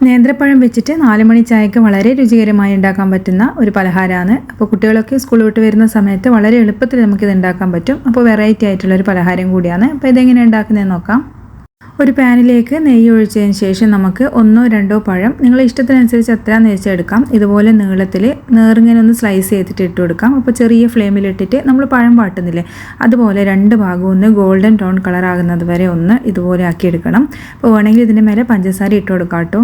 നേന്ത്രപ്പഴം വെച്ചിട്ട് 4 മണി ചായക്ക് വളരെ രുചികരമായി ഉണ്ടാക്കാൻ പറ്റുന്ന ഒരു പലഹാരമാണ്. അപ്പോൾ കുട്ടികളൊക്കെ സ്കൂൾ വിട്ട് വരുന്ന സമയത്ത് വളരെ എളുപ്പത്തിൽ നമുക്കിത് ഉണ്ടാക്കാൻ പറ്റും. അപ്പോൾ വെറൈറ്റി ആയിട്ടുള്ള ഒരു പലഹാരം കൂടിയാണ്. അപ്പോൾ ഇതെങ്ങനെ ഉണ്ടാക്കുന്നതെന്ന് നോക്കാം. ഒരു പാനിലേക്ക് നെയ്യ് ഒഴിച്ചതിന് ശേഷം നമുക്ക് 1-2 പഴം നിങ്ങളുടെ ഇഷ്ടത്തിനനുസരിച്ച് എത്ര നെയ്ച്ചെടുക്കാം. ഇതുപോലെ നീളത്തിൽ നേറിങ്ങനെ ഒന്ന് സ്ലൈസ് ചെയ്തിട്ട് ഇട്ട് കൊടുക്കാം. അപ്പോൾ ചെറിയ ഫ്ലെയിമിലിട്ടിട്ട് നമ്മൾ പഴം വാട്ടുന്നില്ലേ, അതുപോലെ 2 ഭാഗവും ഒന്ന് ഗോൾഡൻ ടോൺ കളർ ആകുന്നത് വരെ ഒന്ന് ഇതുപോലെ ആക്കിയെടുക്കണം. അപ്പോൾ വേണമെങ്കിൽ ഇതിൻ്റെ മേലെ പഞ്ചസാര ഇട്ട് കൊടുക്കാം കേട്ടോ.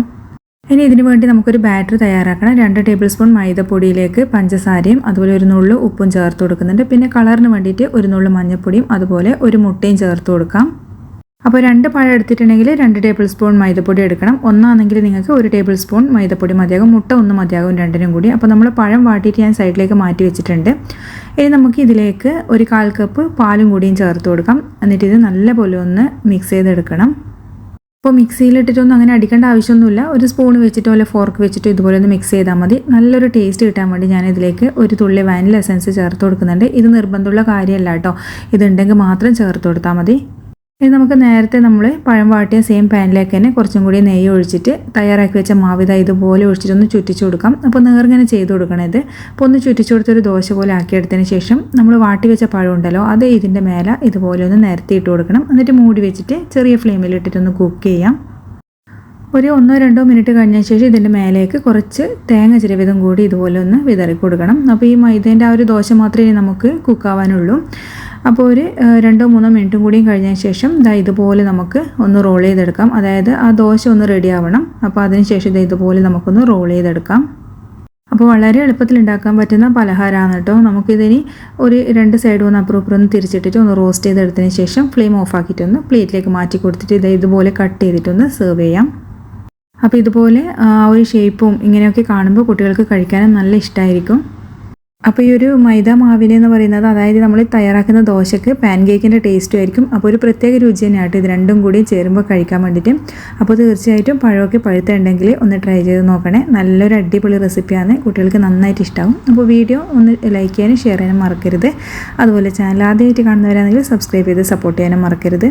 ഇനി ഇതിനു വേണ്ടി നമുക്കൊരു ബാറ്റർ തയ്യാറാക്കണം. 2 ടേബിൾ സ്പൂൺ മൈദപ്പൊടിയിലേക്ക് പഞ്ചസാരയും അതുപോലെ ഒരു നുള്ളു ഉപ്പും ചേർത്ത് കൊടുക്കുന്നുണ്ട്. പിന്നെ കളറിന് വേണ്ടിയിട്ട് ഒരു നുള്ളു മഞ്ഞൾപ്പൊടിയും അതുപോലെ ഒരു മുട്ടയും ചേർത്ത് കൊടുക്കാം. അപ്പോൾ 2 പഴം എടുത്തിട്ടുണ്ടെങ്കിൽ 2 ടേബിൾ സ്പൂൺ മൈദപ്പൊടി എടുക്കണം. ഒന്നാണെങ്കിൽ നിങ്ങൾക്ക് 1 ടേബിൾ സ്പൂൺ മൈദപ്പൊടി മതിയാകും, മുട്ട 1 മതിയാകും, രണ്ടിനും കൂടി. അപ്പോൾ നമ്മൾ പഴം വാട്ടിയിട്ട് ഞാൻ സൈഡിലേക്ക് മാറ്റി വെച്ചിട്ടുണ്ട്. ഇനി നമുക്ക് ഇതിലേക്ക് 1/4 കപ്പ് പാലും കൂടിയും ചേർത്ത് കൊടുക്കാം. എന്നിട്ട് ഇത് നല്ലപോലെ ഒന്ന് മിക്സ് ചെയ്തെടുക്കണം. അപ്പോൾ മിക്സിയിലിട്ടിട്ടൊന്നും അങ്ങനെ അടിക്കേണ്ട ആവശ്യമൊന്നുമില്ല. ഒരു സ്പൂൺ വെച്ചിട്ടോ അല്ലെ ഫോർക്ക് വെച്ചിട്ടോ ഇതുപോലെ ഒന്ന് മിക്സ് ചെയ്താൽ മതി. നല്ലൊരു ടേസ്റ്റ് കിട്ടാൻ വേണ്ടി ഞാൻ ഇതിലേക്ക് ഒരു തുള്ളി വാനില എസൻസ് ചേർത്ത് കൊടുക്കുന്നുണ്ട്. ഇത് നിർബന്ധമുള്ള കാര്യമല്ല കേട്ടോ, ഇതുണ്ടെങ്കിൽ മാത്രം ചേർത്ത് കൊടുത്താൽ മതി. ഇനി നമുക്ക് നേരത്തെ നമ്മൾ പഴം വാട്ടിയ സെയിം പാനിലേക്ക് തന്നെ കുറച്ചും കൂടി നെയ്യ് ഒഴിച്ചിട്ട് തയ്യാറാക്കി വെച്ച മാവിത ഇതുപോലെ ഒഴിച്ചിട്ടൊന്ന് ചുറ്റിച്ചു കൊടുക്കാം. അപ്പോൾ നേർങ്ങനെ ചെയ്ത് കൊടുക്കണം ഇത്. അപ്പോൾ ഒന്ന് ചുറ്റിച്ചു കൊടുത്തൊരു ദോശ പോലെ ആക്കിയെടുത്തതിന് ശേഷം നമ്മൾ വാട്ടി വെച്ച പഴം ഉണ്ടല്ലോ, അത് ഇതിൻ്റെ മേലെ ഇതുപോലെ ഒന്ന് നിരത്തിയിട്ട് കൊടുക്കണം. എന്നിട്ട് മൂടി വെച്ചിട്ട് ചെറിയ ഫ്ലെയിമിലിട്ടിട്ടൊന്ന് കുക്ക് ചെയ്യാം. ഒരു 1-2 മിനിറ്റ് കഴിഞ്ഞ ശേഷം ഇതിൻ്റെ മേലേക്ക് കുറച്ച് തേങ്ങ ചിരവിയതും കൂടി ഇതുപോലെ ഒന്ന് വിതറി കൊടുക്കണം. അപ്പോൾ ഈ മൈദേൻ്റെ ആ ഒരു ദോശ മാത്രമേ നമുക്ക് കുക്കാവാനുള്ളൂ. അപ്പോൾ ഒരു 2-3 മിനിറ്റും കൂടിയും കഴിഞ്ഞ ശേഷം ഇതുപോലെ നമുക്ക് ഒന്ന് റോൾ ചെയ്തെടുക്കാം. അതായത് ആ ദോശ ഒന്ന് റെഡി ആവണം. അപ്പോൾ അതിന് ശേഷം ഇതുപോലെ നമുക്കൊന്ന് റോൾ ചെയ്തെടുക്കാം. അപ്പോൾ വളരെ എളുപ്പത്തിൽ ഉണ്ടാക്കാൻ പറ്റുന്ന പലഹാരമാണ് കേട്ടോ. നമുക്കിതിനി ഒരു 2 സൈഡും ഒന്ന് അപ്പുറം ഒന്ന് തിരിച്ചിട്ടിട്ട് ഒന്ന് റോസ്റ്റ് ചെയ്തെടുത്തതിന് ശേഷം ഫ്ലെയിം ഓഫ് ആക്കിയിട്ടൊന്ന് പ്ലേറ്റിലേക്ക് മാറ്റി കൊടുത്തിട്ട് ഇതുപോലെ കട്ട് ചെയ്തിട്ടൊന്ന് സെർവ് ചെയ്യാം. അപ്പോൾ ഇതുപോലെ ആ ഒരു ഷേപ്പും ഇങ്ങനെയൊക്കെ കാണുമ്പോൾ കുട്ടികൾക്ക് കഴിക്കാനും നല്ല ഇഷ്ടമായിരിക്കും. അപ്പോൾ ഈ ഒരു മൈദ മാവിലെന്ന് പറയുന്നത്, അതായത് നമ്മൾ തയ്യാറാക്കുന്ന ദോശയ്ക്ക് പാൻ കേക്കിൻ്റെ ടേസ്റ്റും ആയിരിക്കും. അപ്പോൾ ഒരു പ്രത്യേക രുചി തന്നെയായിട്ട് ഇത് രണ്ടും കൂടി ചേരുമ്പോൾ കഴിക്കാൻ വേണ്ടിയിട്ട്. അപ്പോൾ തീർച്ചയായിട്ടും പഴമൊക്കെ പഴുത്തുണ്ടെങ്കിൽ ഒന്ന് ട്രൈ ചെയ്ത് നോക്കണേ. നല്ലൊരു അടിപൊളി റെസിപ്പിയാണ്, കുട്ടികൾക്ക് നന്നായിട്ട് ഇഷ്ടമാവും. അപ്പോൾ വീഡിയോ ഒന്ന് ലൈക്ക് ചെയ്യാനും ഷെയർ ചെയ്യാനും മറക്കരുത്. അതുപോലെ ചാനൽ ആദ്യമായിട്ട് കാണുന്നവരാണെങ്കിൽ സബ്സ്ക്രൈബ് ചെയ്ത് സപ്പോർട്ട് ചെയ്യാനും മറക്കരുത്.